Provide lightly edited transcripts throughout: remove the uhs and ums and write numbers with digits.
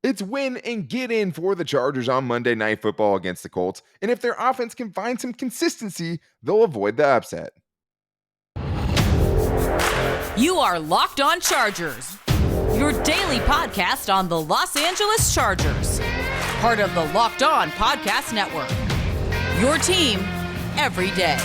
It's win and get in for the Chargers on Monday Night Football against the Colts. And if their offense can find some consistency, they'll avoid the upset. You are Locked On Chargers, your daily podcast on the Los Angeles Chargers, part of the Locked On Podcast Network, your team every day.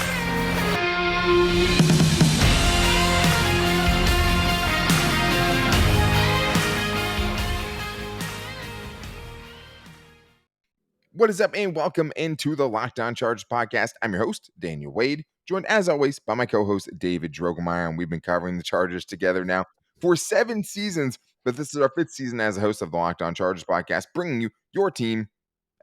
What is up, and welcome into the Locked On Chargers podcast. I'm your host, Daniel Wade, joined as always by my co-host, David Drogemeyer, and we've been covering the Chargers together now for 7 seasons, but this is our 5th season as a host of the Locked On Chargers podcast, bringing you your team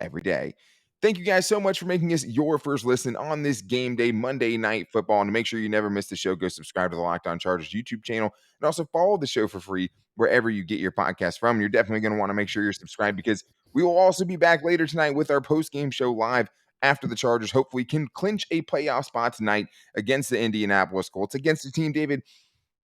every day. Thank you guys so much for making us your first listen on this game day Monday Night Football. And to make sure you never miss the show, go subscribe to the Locked On Chargers YouTube channel and also follow the show for free wherever you get your podcast from. You're definitely going to want to make sure you're subscribed because we will also be back later tonight with our post-game show live after the Chargers hopefully can clinch a playoff spot tonight against the Indianapolis Colts, against the team, David,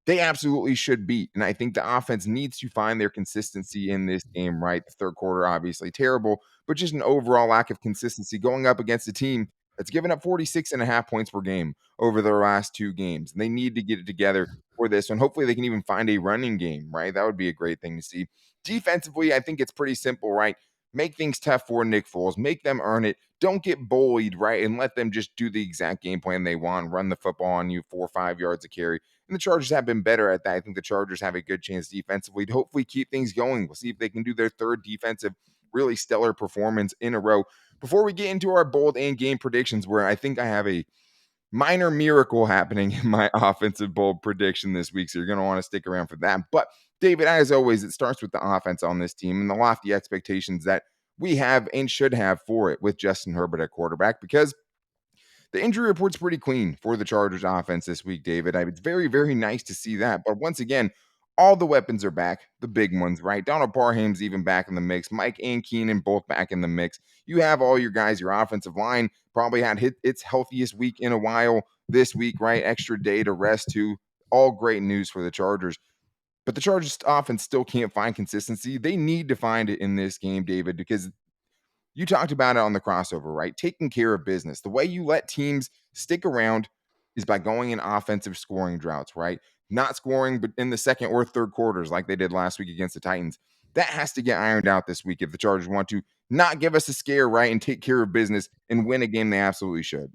they absolutely should beat. And I think the offense needs to find their consistency in this game, right? The third quarter, obviously terrible, but just an overall lack of consistency going up against a team that's given up 46.5 points per game over their last 2 games. And they need to get it together for this one. Hopefully they can even find a running game, right? That would be a great thing to see. Defensively, I think it's pretty simple, right? Make things tough for Nick Foles. Make them earn it. Don't get bullied, right? And let them just do the exact game plan they want. Run the football on you 4 or 5 yards of carry. And the Chargers have been better at that. I think the Chargers have a good chance defensively to hopefully keep things going. We'll see if they can do their third defensive, really stellar performance in a row. Before we get into our bold and game predictions, where I think I have a minor miracle happening in my offensive bold prediction this week, so you're going to want to stick around for that. But David, as always, it starts with the offense on this team and the lofty expectations that we have and should have for it with Justin Herbert at quarterback, because the injury report's pretty clean for the Chargers offense this week, David. It's very, very nice to see that. But once again, all the weapons are back, the big ones, right? Donald Parham's even back in the mix. Mike and Keenan both back in the mix. You have all your guys. Your offensive line probably had its healthiest week in a while this week, right? Extra day to rest too. All great news for the Chargers. But the Chargers offense still can't find consistency. They need to find it in this game, David, because you talked about it on the crossover, right? Taking care of business. The way you let teams stick around is by going in offensive scoring droughts, right? Not scoring but in the second or third quarters like they did last week against the Titans. That has to get ironed out this week if the Chargers want to not give us a scare, right, and take care of business and win a game they absolutely should.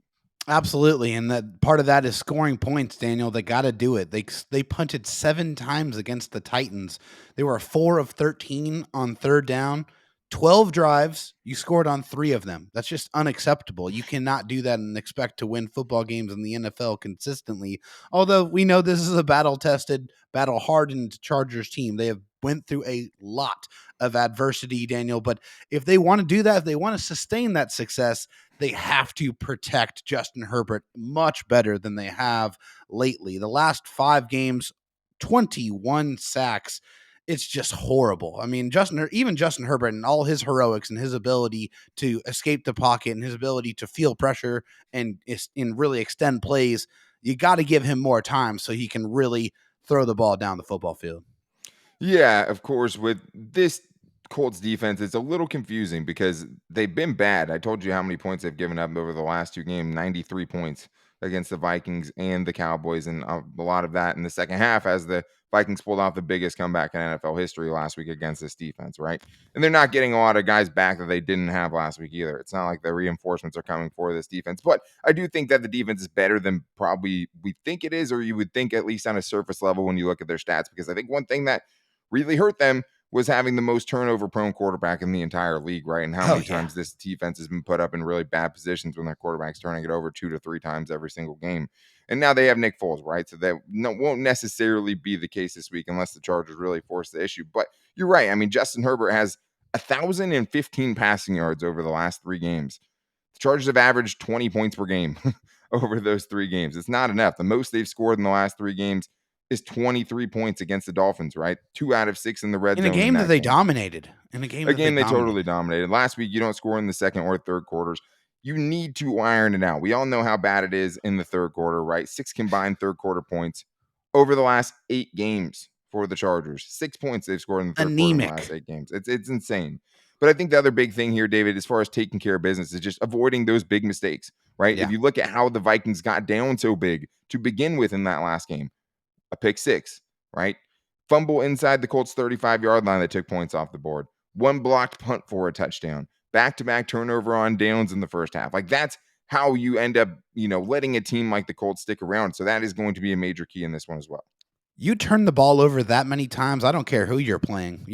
Absolutely, and that part of that is scoring points, Daniel. They got to do it. They punted 7 times against the Titans. They were 4 of 13 on third down. 12 drives, you scored on 3 of them. That's just unacceptable. You cannot do that and expect to win football games in the NFL consistently. Although we know this is a battle-tested, battle-hardened Chargers team. They have went through a lot of adversity, Daniel. But if they want to do that, if they want to sustain that success, they have to protect Justin Herbert much better than they have lately. The last 5 games, 21 sacks. It's just horrible. I mean, even Justin Herbert and all his heroics and his ability to escape the pocket and his ability to feel pressure and really extend plays, you got to give him more time so he can really throw the ball down the football field. Yeah, of course, with this Colts defense, it's a little confusing because they've been bad. I told you how many points they've given up over the last 2 games, 93 points against the Vikings and the Cowboys, and a lot of that in the second half as the Vikings pulled off the biggest comeback in NFL history last week against this defense, right? And they're not getting a lot of guys back that they didn't have last week either. It's not like the reinforcements are coming for this defense, but I do think that the defense is better than probably we think it is, or you would think at least on a surface level when you look at their stats, because I think one thing that really hurt them was having the most turnover-prone quarterback in the entire league, right? And how many times this defense has been put up in really bad positions when their quarterback's turning it over 2 to 3 times every single game. And now they have Nick Foles, right? So that won't necessarily be the case this week unless the Chargers really force the issue. But you're right. I mean, Justin Herbert has 1,015 passing yards over the last 3 games. The Chargers have averaged 20 points per game over those 3 games. It's not enough. The most they've scored in the last 3 games is 23 points against the Dolphins, right? 2 out of 6 in the red zone. In a game that they dominated. In a game they totally dominated. Last week, you don't score in the second or third quarters. You need to iron it out. We all know how bad it is in the third quarter, right? 6 combined third quarter points over the last 8 games for the Chargers. 6 points they've scored in the third quarter in the last Anemic. 8 games. It's insane. But I think the other big thing here, David, as far as taking care of business, is just avoiding those big mistakes, right? If Yeah. you look at how the Vikings got down so big to begin with in that last game, a pick six, right? Fumble inside the Colts 35-yard line that took points off the board. One blocked punt for a touchdown. Back-to-back turnover on downs in the first half. Like that's how you end up, letting a team like the Colts stick around. So that is going to be a major key in this one as well. You turn the ball over that many times, I don't care who you're playing.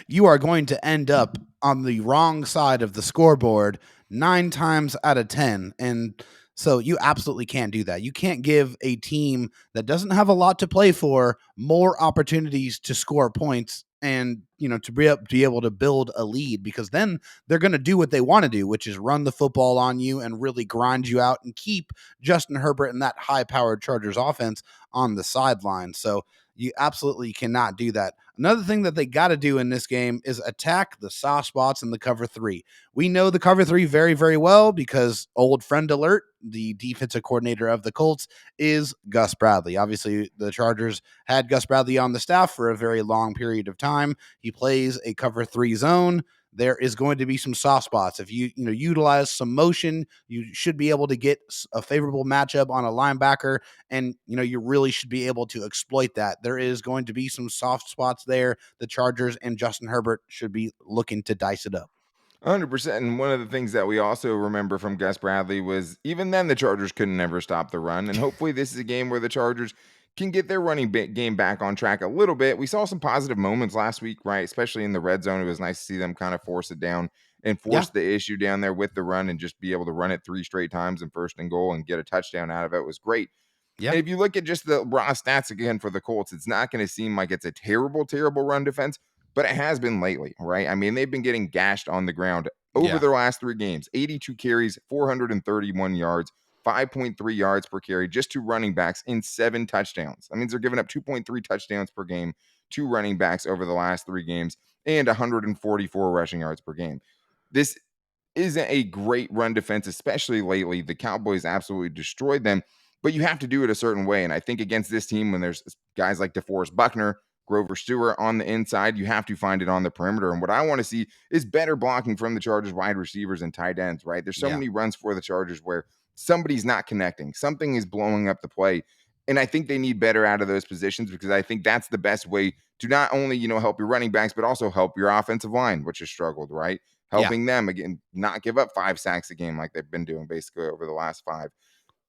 You are going to end up on the wrong side of the scoreboard 9 times out of 10. And so you absolutely can't do that. You can't give a team that doesn't have a lot to play for more opportunities to score points and, to be able to build a lead, because then they're going to do what they want to do, which is run the football on you and really grind you out and keep Justin Herbert and that high-powered Chargers offense on the sideline. So you absolutely cannot do that. Another thing that they got to do in this game is attack the soft spots in the cover three. We know the cover three very, very well because old friend alert, the defensive coordinator of the Colts is Gus Bradley. Obviously, the Chargers had Gus Bradley on the staff for a very long period of time. He plays a cover three zone. There is going to be some soft spots. If you utilize some motion, you should be able to get a favorable matchup on a linebacker, and you really should be able to exploit that. There is going to be some soft spots there. The Chargers and Justin Herbert should be looking to dice it up. 100%. And one of the things that we also remember from Gus Bradley was even then the Chargers couldn't ever stop the run. And hopefully this is a game where the Chargers can get their running game back on track a little bit. We saw some positive moments last week, right? Especially in the red zone. It was nice to see them kind of force it down and Yeah, force the issue down there with the run and just be able to run it 3 straight times in first and goal and get a touchdown out of it. It was great. yeah, And if you look at just the raw stats again for the Colts, it's not going to seem like it's a terrible, terrible run defense, but it has been lately, right? I mean, they've been getting gashed on the ground over yeah. their last 3 games. 82 carries, 431 yards, 5.3 yards per carry, just 2 running backs in 7 touchdowns. That means they're giving up 2.3 touchdowns per game to running backs over the last 3 games and 144 rushing yards per game. This isn't a great run defense, especially lately. The Cowboys absolutely destroyed them, but you have to do it a certain way. And I think against this team, when there's guys like DeForest Buckner, Grover Stewart on the inside, you have to find it on the perimeter. And what I want to see is better blocking from the Chargers wide receivers and tight ends, right? There's so Yeah. many runs for the Chargers where somebody's not connecting, something is blowing up the play. And I think they need better out of those positions because I think that's the best way to not only, help your running backs, but also help your offensive line, which has struggled, right? Yeah. Helping them again, not give up 5 sacks a game like they've been doing basically over the last 5.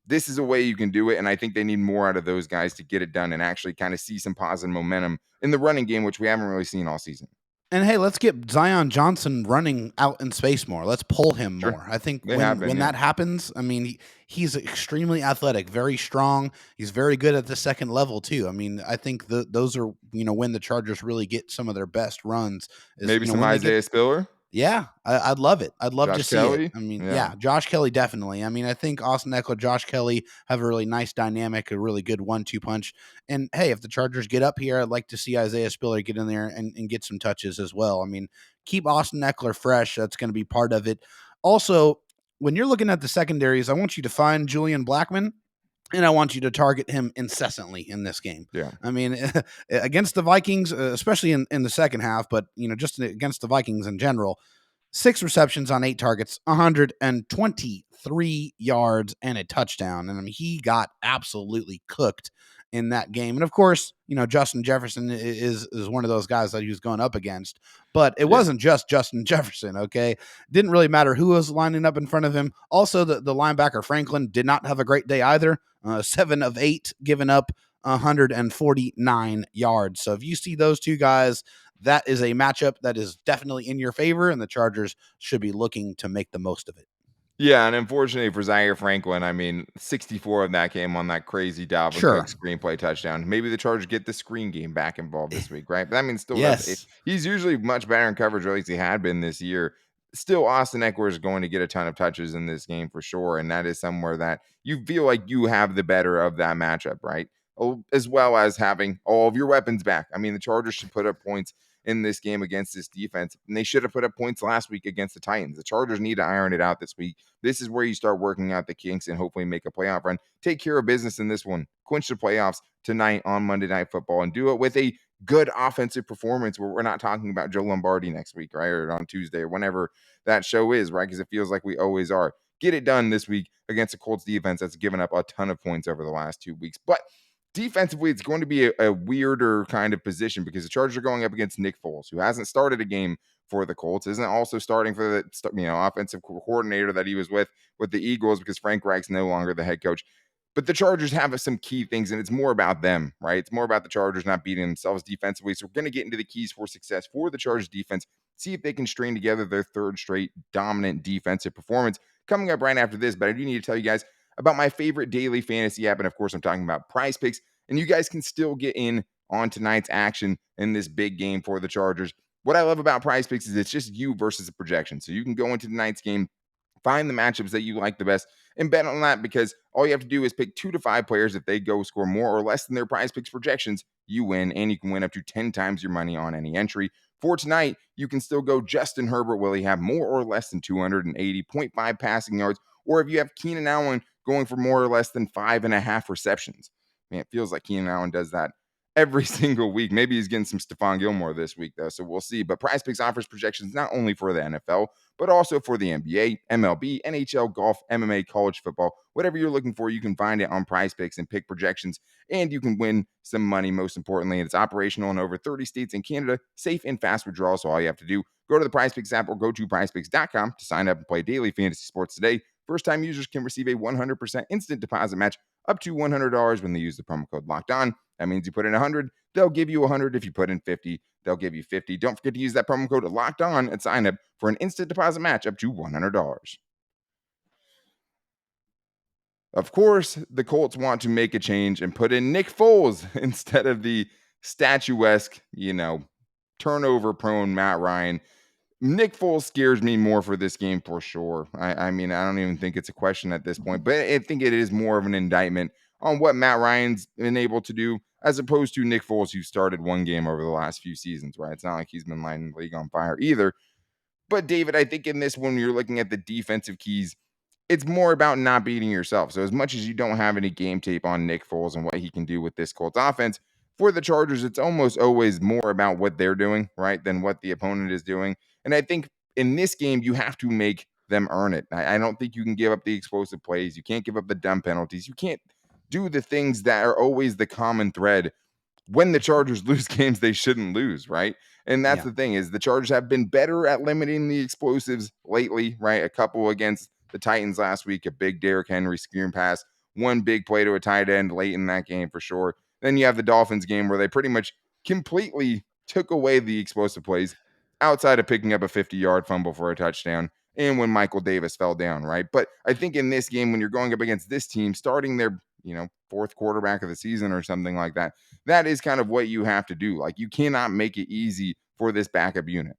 This is a way you can do it. And I think they need more out of those guys to get it done and actually kind of see some positive momentum in the running game, which we haven't really seen all season. And hey, let's get Zion Johnson running out in space more. Let's pull him Sure. more. I think They when have been, when yeah. that happens, I mean, he's extremely athletic, very strong. He's very good at the second level too. I mean, I think those are when the Chargers really get some of their best runs is Maybe some when they get. Isaiah Spiller, Yeah, I'd love it. I'd love to Josh see it. Kelly. I mean, Yeah. yeah, Josh Kelly definitely. I mean, I think Austin Ekeler, Josh Kelly have a really nice dynamic, a really good 1-2 punch. And hey, if the Chargers get up here, I'd like to see Isaiah Spiller get in there and get some touches as well. I mean, keep Austin Ekeler fresh. That's going to be part of it. Also, when you're looking at the secondaries, I want you to find Julian Blackmon. And I want you to target him incessantly in this game. Yeah. I mean, against the Vikings, especially in the second half, but just against the Vikings in general, 6 receptions on 8 targets, 123 yards and a touchdown. And I mean, he got absolutely cooked in that game. And of course, Justin Jefferson is one of those guys that he was going up against. But it Yeah. wasn't just Justin Jefferson, okay? Didn't really matter who was lining up in front of him. Also, the linebacker Franklin did not have a great day either. 7 of 8 given up 149 yards. So if you see those 2 guys, that is a matchup that is definitely in your favor, and the Chargers should be looking to make the most of it. Yeah, and unfortunately for Zaire Franklin, I mean, 64 of that came on that crazy Dalvin Cook Sure. screenplay touchdown. Maybe the Chargers get the screen game back involved this week, right? But I mean, still, Yes. he's usually much better in coverage, or at least he had been this year. Still, Austin Ekeler is going to get a ton of touches in this game for sure, and that is somewhere that you feel like you have the better of that matchup, right? As well as having all of your weapons back. I mean, the Chargers should put up points in this game against this defense, and they should have put up points last week against the Titans. The Chargers need to iron it out this week. This is where you start working out the kinks and hopefully make a playoff run. Take care of business in this one. Clinch the playoffs tonight on Monday Night Football and do it with a good offensive performance where we're not talking about Joe Lombardi next week, right? Or on Tuesday or whenever that show is, right? Because it feels like we always are. Get it done this week against a Colts defense that's given up a ton of points over the last 2 weeks. But defensively, it's going to be a weirder kind of position because the Chargers are going up against Nick Foles, who hasn't started a game for the Colts, isn't also starting for the offensive coordinator that he was with the Eagles because Frank Reich's no longer the head coach. But the Chargers have some key things, and it's more about them, right? It's more about the Chargers not beating themselves defensively. So we're going to get into the keys for success for the Chargers defense, see if they can string together their third straight dominant defensive performance coming up right after this. But I do need to tell you guys about my favorite daily fantasy app. And of course, I'm talking about PrizePicks. And you guys can still get in on tonight's action in this big game for the Chargers. What I love about PrizePicks is it's just you versus the projection. So you can go into tonight's game, find the matchups that you like the best, and bet on that because all you have to do is pick 2 to 5 players. If they go score more or less than their PrizePicks projections, you win, and you can win up to 10 times your money on any entry. For tonight, you can still go Justin Herbert. Will he have more or less than 280.5 passing yards? Or if you have Keenan Allen going for more or less than 5.5 receptions. Man, it feels like Keenan Allen does that every single week. Maybe he's getting some Stephon Gilmore this week, though, so we'll see. But PrizePicks offers projections not only for the NFL, but also for the NBA, MLB, NHL, golf, MMA, college football. Whatever you're looking for, you can find it on PrizePicks and pick projections, and you can win some money, most importantly. It's operational in over 30 states in Canada, safe and fast withdrawal, so all you have to do, go to the PrizePicks app or go to PrizePicks.com to sign up and play daily fantasy sports today. First-time users can receive a 100% instant deposit match up to $100 when they use the promo code Locked On. That means you put in 100, they'll give you 100. If you put in 50, they'll give you 50. Don't forget to use that promo code Locked On and sign up for an instant deposit match up to $100. Of course, the Colts want to make a change and put in Nick Foles instead of the statuesque, turnover-prone Matt Ryan. Nick Foles scares me more for this game for sure. I mean, I don't even think it's a question at this point, but I think it is more of an indictment on what Matt Ryan's been able to do as opposed to Nick Foles, who started one game over the last few seasons, right? It's not like he's been lighting the league on fire either. But David, I think in this one, you're looking at the defensive keys, it's more about not beating yourself. So as much as you don't have any game tape on Nick Foles and what he can do with this Colts offense, for the Chargers, it's almost always more about what they're doing, right, than what the opponent is doing. And I think in this game, you have to make them earn it. I don't think you can give up the explosive plays. You can't give up the dumb penalties. You can't do the things that are always the common thread when the Chargers lose games they shouldn't lose, right? And that's the thing is the Chargers have been better at limiting the explosives lately, right? A couple against the Titans last week, a big Derrick Henry screen pass, one big play to a tight end late in that game for sure. Then you have the Dolphins game where they pretty much completely took away the explosive plays outside of picking up a 50-yard fumble for a touchdown and when Michael Davis fell down, right? But I think in this game, when you're going up against this team, starting their, fourth quarterback of the season or something like that, that is kind of what you have to do. Like, you cannot make it easy for this backup unit.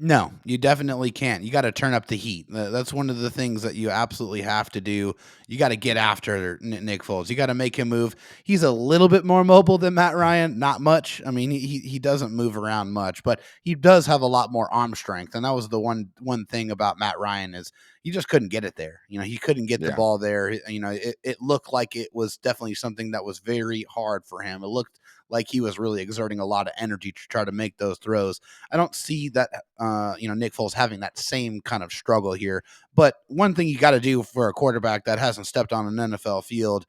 No, you definitely can't. You got to turn up the heat. That's one of the things that you absolutely have to do. You got to get after Nick Foles. You got to make him move. He's a little bit more mobile than Matt Ryan, not much. I mean, he doesn't move around much, but he does have a lot more arm strength. And that was the one thing about Matt Ryan is he just couldn't get it there. He couldn't get the ball there. It looked like it was definitely something that was very hard for him. It looked like he was really exerting a lot of energy to try to make those throws. I don't see that, Nick Foles having that same kind of struggle here. But one thing you got to do for a quarterback that hasn't stepped on an NFL field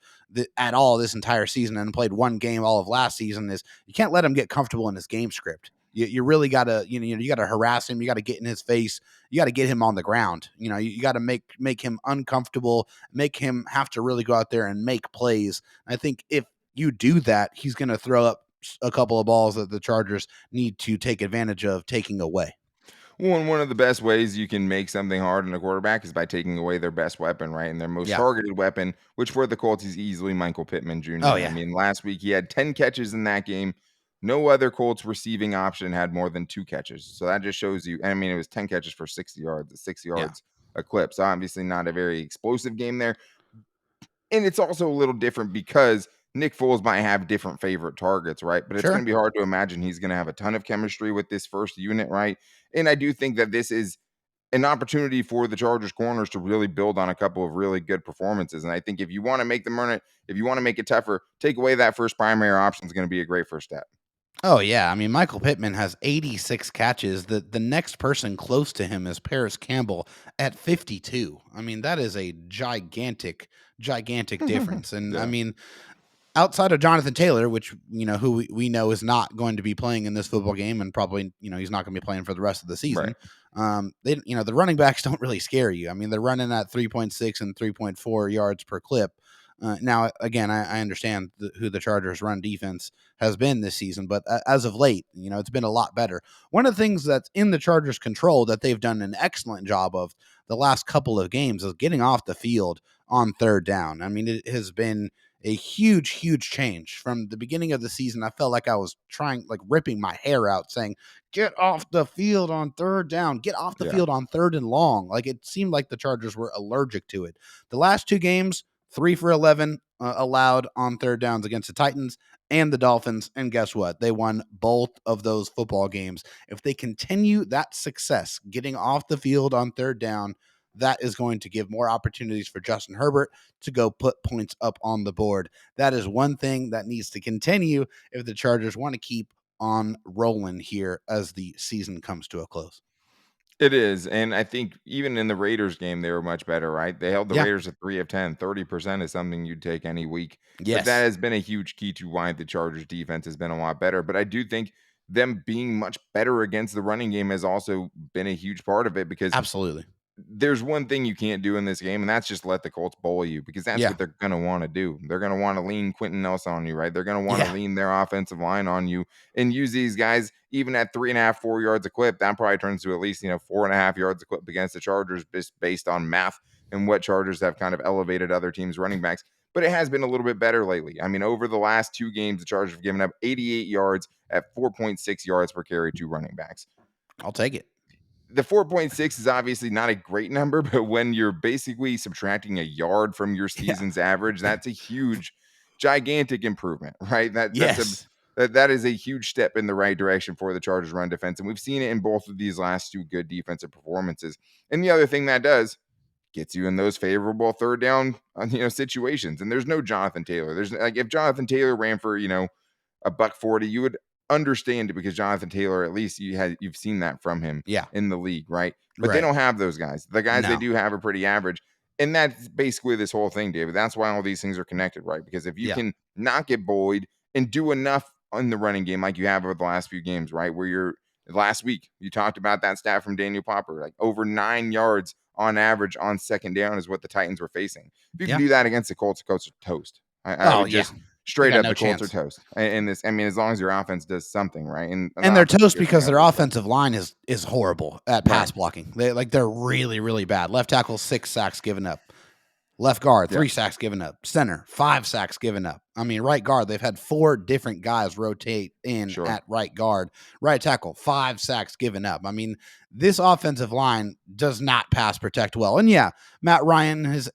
at all this entire season and played one game all of last season is you can't let him get comfortable in his game script. You really got to, you got to harass him. You got to get in his face. You got to get him on the ground. You got to make him uncomfortable, make him have to really go out there and make plays. I think if you do that, he's going to throw up a couple of balls that the Chargers need to take advantage of taking away. One of the best ways you can make something hard on a quarterback is by taking away their best weapon, right? And their most targeted weapon, which for the Colts is easily Michael Pittman Jr. Oh, yeah. I mean, last week he had 10 catches in that game. No other Colts receiving option had more than 2 catches. So that just shows you, I mean, it was 10 catches for 60 yards, 6 yards a clip. So obviously not a very explosive game there. And it's also a little different because Nick Foles might have different favorite targets, right? But it's going to be hard to imagine he's going to have a ton of chemistry with this first unit, right? And I do think that this is an opportunity for the Chargers corners to really build on a couple of really good performances. And I think if you want to make them earn it, if you want to make it tougher, take away that first primary option is going to be a great first step. Oh, yeah. I mean, Michael Pittman has 86 catches. The next person close to him is Paris Campbell at 52. I mean, that is a gigantic difference. And I Yeah, mean, outside of Jonathan Taylor, which, who we know is not going to be playing in this football game and probably, he's not going to be playing for the rest of the season. right. The running backs don't really scare you. I mean, they're running at 3.6 and 3.4 yards per clip. Now, again, I understand who the Chargers' run defense has been this season, but as of late, it's been a lot better. One of the things that's in the Chargers' control that they've done an excellent job of the last couple of games is getting off the field on third down. I mean, it has been a huge change from the beginning of the season. I felt like I was ripping my hair out saying, get off the field on third down, get off the Yeah. field on third and long. Like, it seemed like the Chargers were allergic to it. The last two games, 3 for 11 allowed on third downs against the Titans and the Dolphins. And guess what? They won both of those football games. If they continue that success, getting off the field on third down, that is going to give more opportunities for Justin Herbert to go put points up on the board. That is one thing that needs to continue if the Chargers want to keep on rolling here as the season comes to a close. It is, and I think even in the Raiders game, they were much better, right? They held the Yeah. Raiders at 3 of 10. 30% is something you'd take any week, but that Yes. has been a huge key to why the Chargers defense has been a lot better, but I do think them being much better against the running game has also been a huge part of it because Absolutely. there's one thing you can't do in this game, and that's just let the Colts bully you because that's Yeah. what they're going to want to do. They're going to want to lean Quentin Nelson on you, right? They're going to want to Yeah. lean their offensive line on you and use these guys even at 3.5, 4 yards a clip. That probably turns to at least, 4.5 yards a clip against the Chargers just based on math and what Chargers have kind of elevated other teams' running backs. But it has been a little bit better lately. I mean, over the last two games, the Chargers have given up 88 yards at 4.6 yards per carry to running backs. I'll take it. The 4.6 is obviously not a great number, but when you're basically subtracting a yard from your Yeah. season's average, that's a huge, gigantic improvement, right? Yes. That is a huge step in the right direction for the Chargers run defense. And we've seen it in both of these last two good defensive performances. And the other thing that does gets you in those favorable third down, situations. And there's no Jonathan Taylor. There's like if Jonathan Taylor ran for, a buck 40, you would understand it because Jonathan Taylor, at least you've seen that from him Yeah. in the league, right? But they Right. don't have those guys. The guys they No. do have are pretty average. And that's basically this whole thing, David. That's why all these things are connected, right? Because if you Yeah. can not get bullied and do enough on the running game like you have over the last few games, right? Where you're last week, you talked about that stat from Daniel Popper, like over 9 yards on average on second down is what the Titans were facing. If you can Yeah. do that against the Colts are toast. I Oh, would yeah. just They straight got up, no the Colts are chance. toast. In this, I mean, as long as your offense does something right, and the And they're offense toast gives because up their work. offensive line is horrible at Right. pass blocking. They're really bad. Left tackle, 6 sacks given up. Left guard, Yeah, 3 sacks given up. Center, 5 sacks given up. I mean, right guard, they've had 4 different guys rotate in sure. at right guard. Right tackle, 5 sacks given up. I mean, this offensive line does not pass protect well. And yeah, Matt Ryan his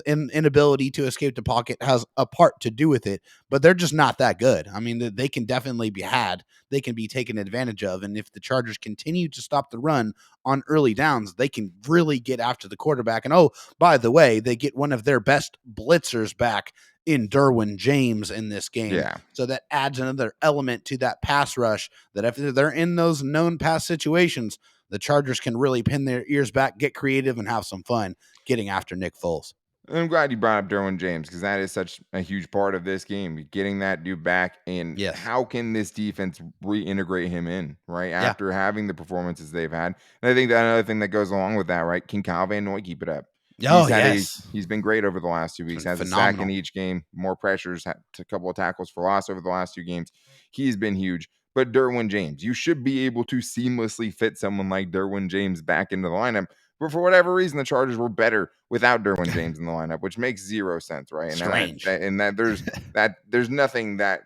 inability to escape the pocket has a part to do with it, but they're just not that good. I mean, they can definitely be had. They can be taken advantage of. And if the Chargers continue to stop the run on early downs, they can really get after the quarterback. And oh, by the way, they get one of their best blitzers back in Derwin James in this game. Yeah. So that adds another element to that pass rush that if they're in those known pass situations, the Chargers can really pin their ears back, get creative, and have some fun getting after Nick Foles. I'm glad you brought up Derwin James because that is such a huge part of this game. Getting that dude back, and Yes. how can this defense reintegrate him in, right? Yeah. After having the performances they've had. And I think that another thing that goes along with that, right? Can Kyle Van Noy keep it up? Oh, yes. He's been great over the last 2 weeks. Has a sack in Phenomenal. each game, more pressures, had a couple of tackles for loss over the last 2 games. He's been huge. But Derwin James, you should be able to seamlessly fit someone like Derwin James back into the lineup. But for whatever reason, the Chargers were better without Derwin James in the lineup, which makes zero sense, right? Strange. And there's nothing that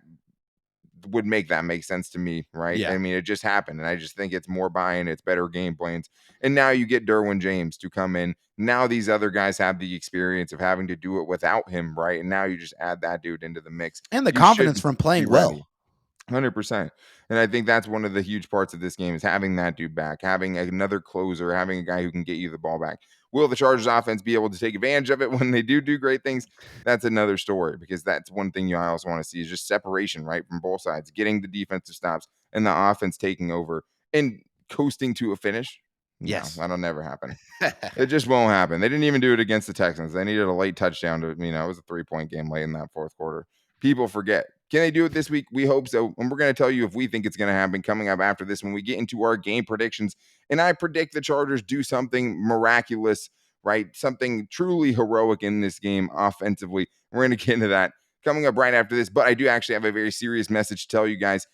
would make that make sense to me, right? Yeah. I mean, it just happened, and I just think it's more buy-in, it's better game plans, and now you get Derwin James to come in. Now these other guys have the experience of having to do it without him, right? And now you just add that dude into the mix. And the You confidence should from be playing ready. well. 100%. And I think that's one of the huge parts of this game is having that dude back, having another closer, having a guy who can get you the ball back. Will the Chargers offense be able to take advantage of it when they do great things? That's another story, because that's one thing I also want to see is just separation, right, from both sides, getting the defensive stops and the offense taking over and coasting to a finish. No, Yes. that'll never happen. It just won't happen. They didn't even do it against the Texans. They needed a late touchdown to, it was a 3-point game late in that fourth quarter. People forget. Can they do it this week? We hope so. And we're going to tell you if we think it's going to happen coming up after this when we get into our game predictions. And I predict the Chargers do something miraculous, right? Something truly heroic in this game offensively. We're going to get into that coming up right after this. But I do actually have a very serious message to tell you guys.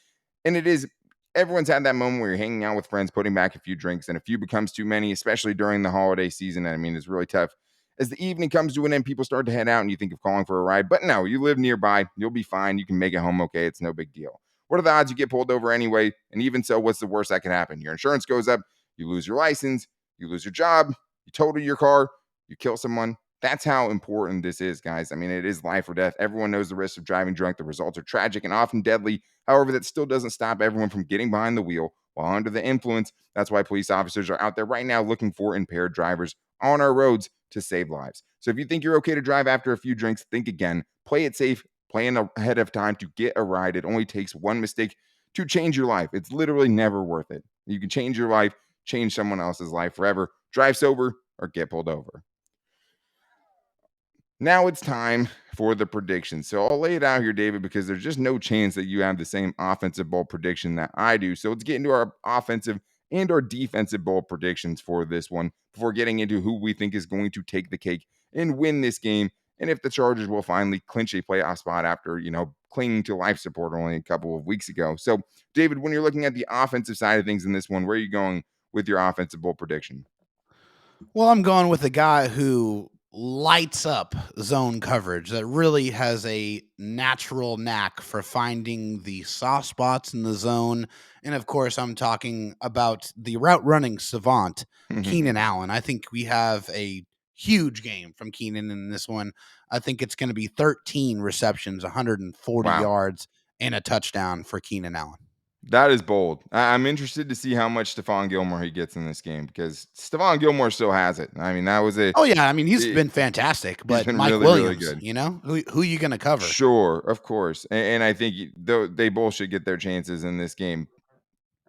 And it is, everyone's had that moment where you're hanging out with friends, putting back a few drinks, and a few becomes too many, especially during the holiday season. I mean, it's really tough. As the evening comes to an end, people start to head out and you think of calling for a ride. But no, you live nearby. You'll be fine. You can make it home okay. It's no big deal. What are the odds you get pulled over anyway? And even so, what's the worst that can happen? Your insurance goes up. You lose your license. You lose your job. You total your car. You kill someone. That's how important this is, guys. I mean, it is life or death. Everyone knows the risks of driving drunk. The results are tragic and often deadly. However, that still doesn't stop everyone from getting behind the wheel while under the influence. That's why police officers are out there right now looking for impaired drivers on our roads to save lives. So if you think you're okay to drive after a few drinks, think again. Play it safe. Plan ahead of time to get a ride. It only takes one mistake to change your life. It's literally never worth it. You can change your life, change someone else's life forever. Drive sober or get pulled over. Now it's time for the predictions. So I'll lay it out here, David, because there's just no chance that you have the same offensive bowl prediction that I do. So let's get into our offensive and our defensive bowl predictions for this one before getting into who we think is going to take the cake and win this game. And if the Chargers will finally clinch a playoff spot after, clinging to life support only a couple of weeks ago. So, David, when you're looking at the offensive side of things in this one, where are you going with your offensive bowl prediction? Well, I'm going with a guy who lights up zone coverage, that really has a natural knack for finding the soft spots in the zone. And of course, I'm talking about the route running savant, Keenan Allen. I think we have a huge game from Keenan in this one. I think it's going to be 13 receptions, 140 Wow. yards, and a touchdown for Keenan Allen. That is bold. I'm interested to see how much Stephon Gilmore he gets in this game, because Stephon Gilmore still has it. I mean, that was Oh yeah, I mean he's been fantastic, he's but been Mike really, really Williams, good. who you going to cover? Sure, of course. And I think they both should get their chances in this game.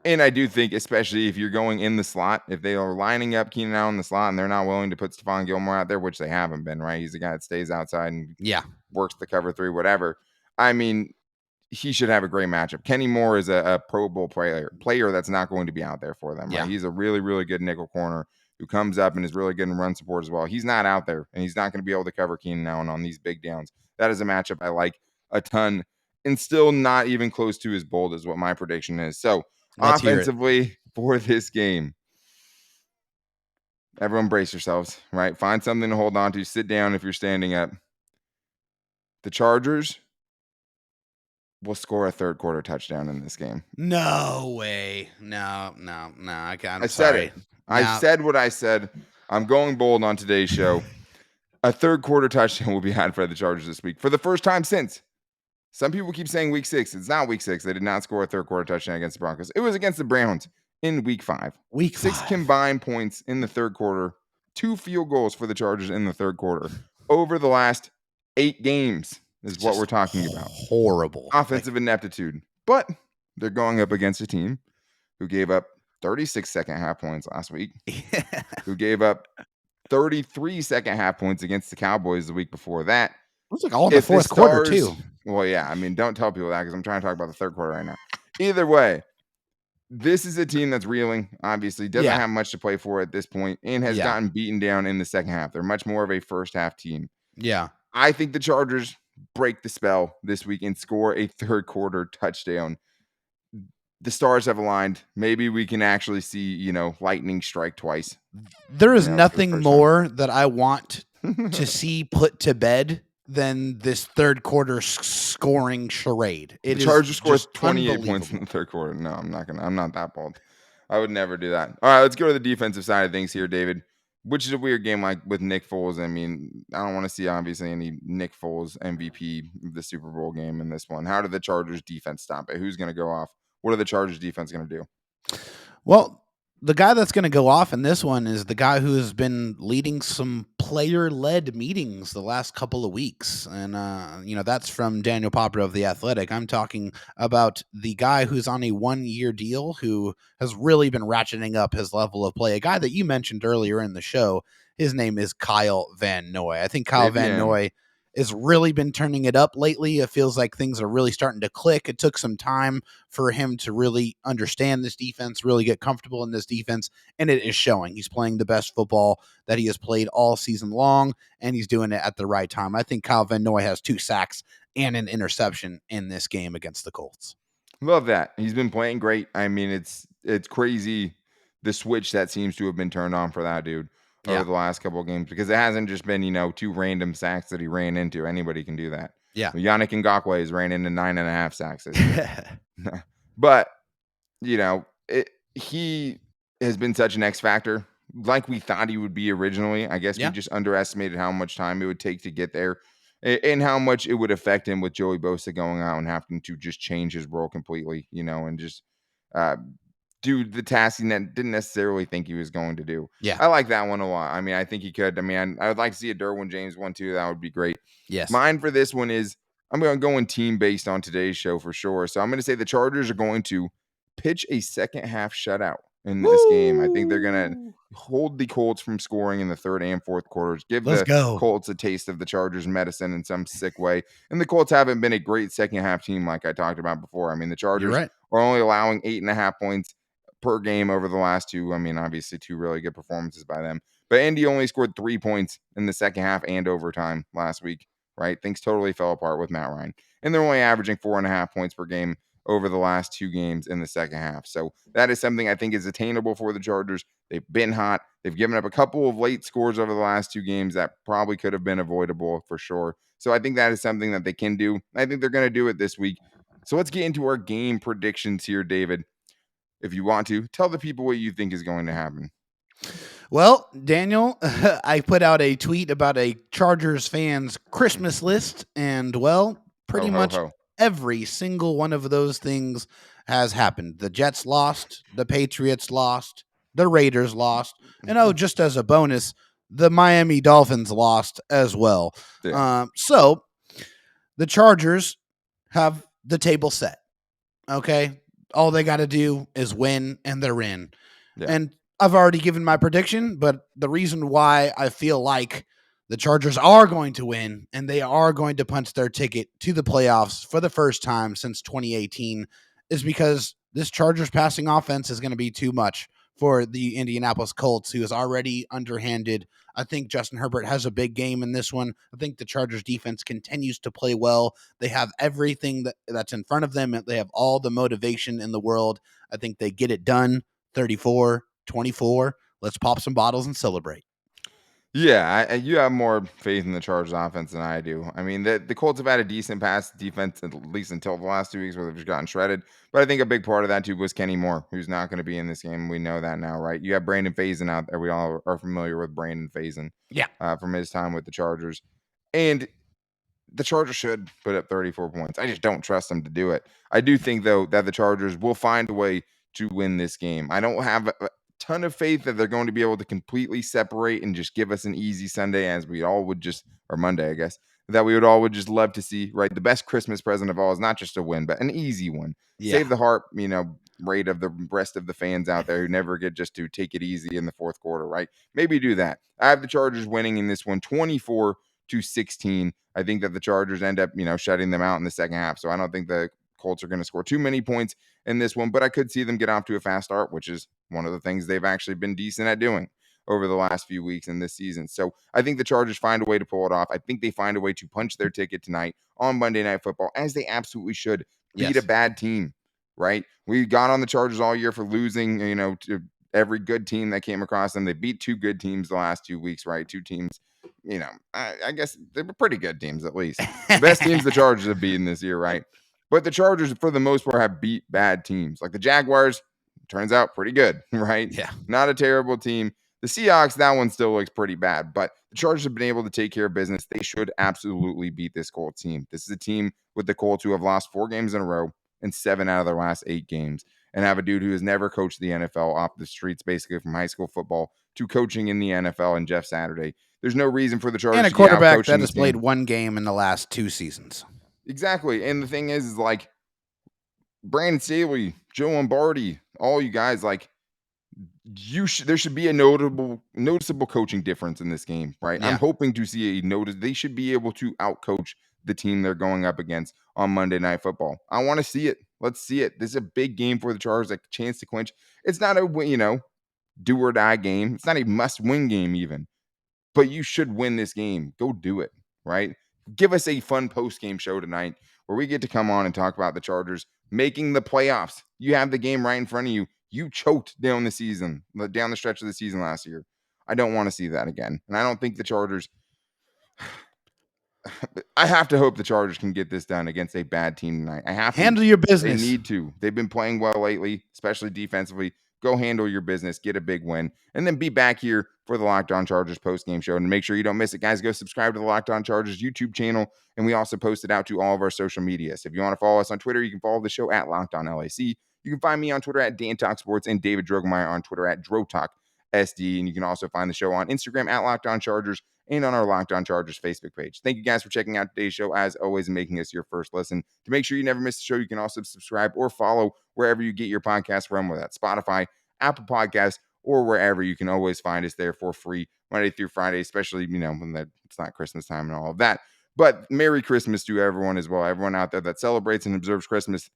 And I do think, especially if you're going in the slot, if they are lining up Keenan Allen in the slot and they're not willing to put Stephon Gilmore out there, which they haven't been, right? He's the guy that stays outside and works the cover three, whatever. I mean, he should have a great matchup. Kenny Moore is a Pro Bowl player that's not going to be out there for them, right? He's a really, really good nickel corner who comes up and is really good in run support as well. He's not out there, and he's not going to be able to cover Keenan Allen on these big downs. That is a matchup I like a ton, and still not even close to as bold as what my prediction is. So, Let's hear it. offensively for this game, everyone brace yourselves, right? Find something to hold on to. Sit down if you're standing up. The Chargers will score a third quarter touchdown in this game. No way. No. I said sorry. it. I said what I said. I'm going bold on today's show. A third quarter touchdown will be had for the Chargers this week for the first time since. Some people keep saying week 6. It's not week 6. They did not score a third quarter touchdown against the Broncos. It was against the Browns in week 5. Week 6 5. combined points in the third quarter. 2 field goals for the Chargers in the third quarter. Over the last 8 games is what we're talking about. Horrible. Offensive ineptitude. But they're going up against a team who gave up 36 second half points last week, who gave up 33 second half points against the Cowboys the week before that. It was like all in the fourth quarter, too. Well, yeah. I mean, don't tell people that because I'm trying to talk about the third quarter right now. Either way, this is a team that's reeling, obviously. Doesn't have much to play for at this point and has gotten beaten down in the second half. They're much more of a first half team. Yeah. I think the Chargers break the spell this week and score a third quarter touchdown. The stars have aligned. Maybe we can actually see, lightning strike twice. There is nothing more that I want to see put to bed than this third quarter scoring charade. The Chargers scored 28 points in the third quarter. No, I'm not that bold. I would never do that. All right, let's go to the defensive side of things here, David, which is a weird game like with Nick Foles. I mean, I don't want to see obviously any Nick Foles MVP of the Super Bowl game in this one. How did the Chargers defense stop it? Who's going to go off? what are the Chargers defense going to do? Well, the guy that's going to go off in this one is the guy who has been leading some player-led meetings the last couple of weeks. And, that's from Daniel Popper of The Athletic. I'm talking about the guy who's on a one-year deal who has really been ratcheting up his level of play. A guy that you mentioned earlier in the show, his name is Kyle Van Noy. I think Kyle Baby Van M. Noy has really been turning it up lately. It feels like things are really starting to click. It took some time for him to really understand this defense, really get comfortable in this defense, and it is showing. He's playing the best football that he has played all season long, and he's doing it at the right time. I think Kyle Van Noy has 2 sacks and an interception in this game against the Colts. Love that. He's been playing great. I mean, it's crazy the switch that seems to have been turned on for that dude over Yeah. the last couple of games, because it hasn't just been, 2 random sacks that he ran into. Anybody can do that. Yeah. Yannick Ngakoue has ran into 9.5 sacks this year. But, he has been such an X factor, like we thought he would be originally. I guess we Yeah. just underestimated how much time it would take to get there, and how much it would affect him with Joey Bosa going out and having to just change his role completely, and just uh, do the tasking that didn't necessarily think he was going to do. Yeah. I like that one a lot. I mean, I think he could. I mean, I would like to see a Derwin James one too. That would be great. Yes. Mine for this one is, I'm going to go in team based on today's show for sure. So I'm going to say the Chargers are going to pitch a second half shutout in this game. I think they're going to hold the Colts from scoring in the third and fourth quarters. Give Let's the go. Colts a taste of the Chargers medicine in some sick way. And the Colts haven't been a great second half team like I talked about before. I mean, the Chargers You're right. are only allowing 8.5 points per game over the last 2. I mean, obviously 2 really good performances by them. But Indy only scored 3 points in the second half and overtime last week, right? Things totally fell apart with Matt Ryan. And they're only averaging 4.5 points per game over the last 2 games in the second half. So that is something I think is attainable for the Chargers. They've been hot. They've given up a couple of late scores over the last 2 games that probably could have been avoidable for sure. So I think that is something that they can do. I think they're going to do it this week. So let's get into our game predictions here, David. If you want to, tell the people what you think is going to happen. Well, Daniel, I put out a tweet about a Chargers fans Christmas list, and pretty much every single one of those things has happened. The Jets lost, the Patriots lost, the Raiders lost, and just as a bonus, the Miami Dolphins lost as well. Yeah. So the Chargers have the table set. Okay, all they got to do is win, and they're in. Yeah. And I've already given my prediction, but the reason why I feel like the Chargers are going to win and they are going to punch their ticket to the playoffs for the first time since 2018 is because this Chargers passing offense is going to be too much for the Indianapolis Colts, who is already underhanded. I think Justin Herbert has a big game in this one. I think the Chargers defense continues to play well. They have everything that's in front of them. They have all the motivation in the world. I think they get it done. 34-24. Let's pop some bottles and celebrate. Yeah, you have more faith in the Chargers offense than I do. I mean, the Colts have had a decent pass defense, at least until the last 2 weeks where they've just gotten shredded. But I think a big part of that, too, was Kenny Moore, who's not going to be in this game. We know that now, right? You have Brandon Faison out there. We all are familiar with Brandon Faison from his time with the Chargers. And the Chargers should put up 34 points. I just don't trust them to do it. I do think, though, that the Chargers will find a way to win this game. I don't have a ton of faith that they're going to be able to completely separate and just give us an easy Sunday, as we all would just, or Monday, I guess, that we would all would just love to see, right? The best Christmas present of all is not just a win, but an easy one. Yeah. Save the heart, rate of the rest of the fans out there who never get just to take it easy in the fourth quarter, right? Maybe do that. I have the Chargers winning in this one 24-16. I think that the Chargers end up, shutting them out in the second half. So I don't think the Colts are going to score too many points in this one, but I could see them get off to a fast start, which is one of the things they've actually been decent at doing over the last few weeks in this season. So I think the Chargers find a way to pull it off. I think they find a way to punch their ticket tonight on Monday Night Football, as they absolutely should. Beat a bad team, right? We got on the Chargers all year for losing, to every good team that came across them. They beat 2 good teams the last 2 weeks, right? 2 teams, I guess they were pretty good teams, at least. The best teams the Chargers have beaten this year, right? But the Chargers, for the most part, have beat bad teams. Like the Jaguars, turns out pretty good, right? Yeah. Not a terrible team. The Seahawks, that one still looks pretty bad. But the Chargers have been able to take care of business. They should absolutely beat this Colts team. This is a team with the Colts who have lost 4 games in a row. in 7 out of their last 8 games, and have a dude who has never coached the NFL off the streets, basically from high school football to coaching in the NFL, and Jeff Saturday. There's no reason for the Chargers And a to get out quarterback coaching that this has played game. one game in the last 2 seasons. Exactly. And the thing is like Brandon Staley, Joe Lombardi, all you guys, like there should be a noticeable coaching difference in this game, right? I'm Yeah. hoping to see a notice. They should be able to outcoach the team they're going up against on Monday Night Football. I want to see it. Let's see it. This is a big game for the Chargers, a chance to clinch. It's not a do or die game. It's not a must win game even, but you should win this game. Go do it, right? Give us a fun post game show tonight where we get to come on and talk about the Chargers making the playoffs. You have the game right in front of you. You choked down the stretch of the season last year. I don't want to see that again. And I don't think the Chargers, I have to hope the Chargers can get this done against a bad team tonight. I have to. Handle your They business. need to. They've been playing well lately, especially defensively. Go handle your business, get a big win, and then be back here for the Locked On Chargers post-game show. And make sure you don't miss it, guys. Go subscribe to the Locked On Chargers YouTube channel, and we also post it out to all of our social media. So if you want to follow us on Twitter, you can follow the show at Locked On LAC. You can find me on Twitter at Dan Talk Sports and David Drogemeyer on Twitter at DroTalk SD. And you can also find the show on Instagram at Locked On Chargers and on our Locked On Chargers Facebook page. Thank you guys for checking out today's show, as always, and making us your first listen. To make sure you never miss the show, you can also subscribe or follow wherever you get your podcast from, whether that's Spotify, Apple Podcasts, or wherever. You can always find us there for free Monday through Friday, especially, when it's not Christmas time and all of that. But Merry Christmas to everyone as well. Everyone out there that celebrates and observes Christmas,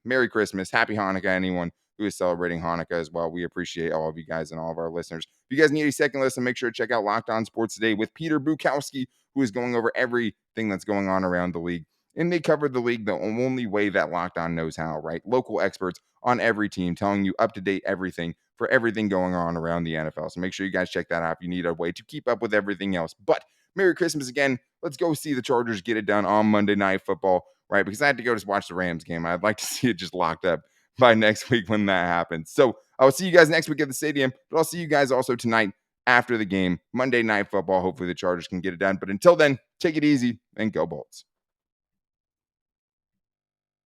Merry Christmas. Happy Hanukkah, anyone who is celebrating Hanukkah as well. We appreciate all of you guys and all of our listeners. If you guys need a second listen, make sure to check out Locked On Sports Today with Peter Bukowski, who is going over everything that's going on around the league. And they covered the league the only way that Locked On knows how, right? Local experts on every team telling you up-to-date everything for everything going on around the NFL. So make sure you guys check that out if you need a way to keep up with everything else. But Merry Christmas again. Let's go see the Chargers get it done on Monday Night Football, right? Because I had to go just watch the Rams game. I'd like to see it just locked up by next week when that happens. So I'll see you guys next week at the stadium, but I'll see you guys also tonight after the game, Monday Night Football. Hopefully the Chargers can get it done. But until then, take it easy and go Bolts.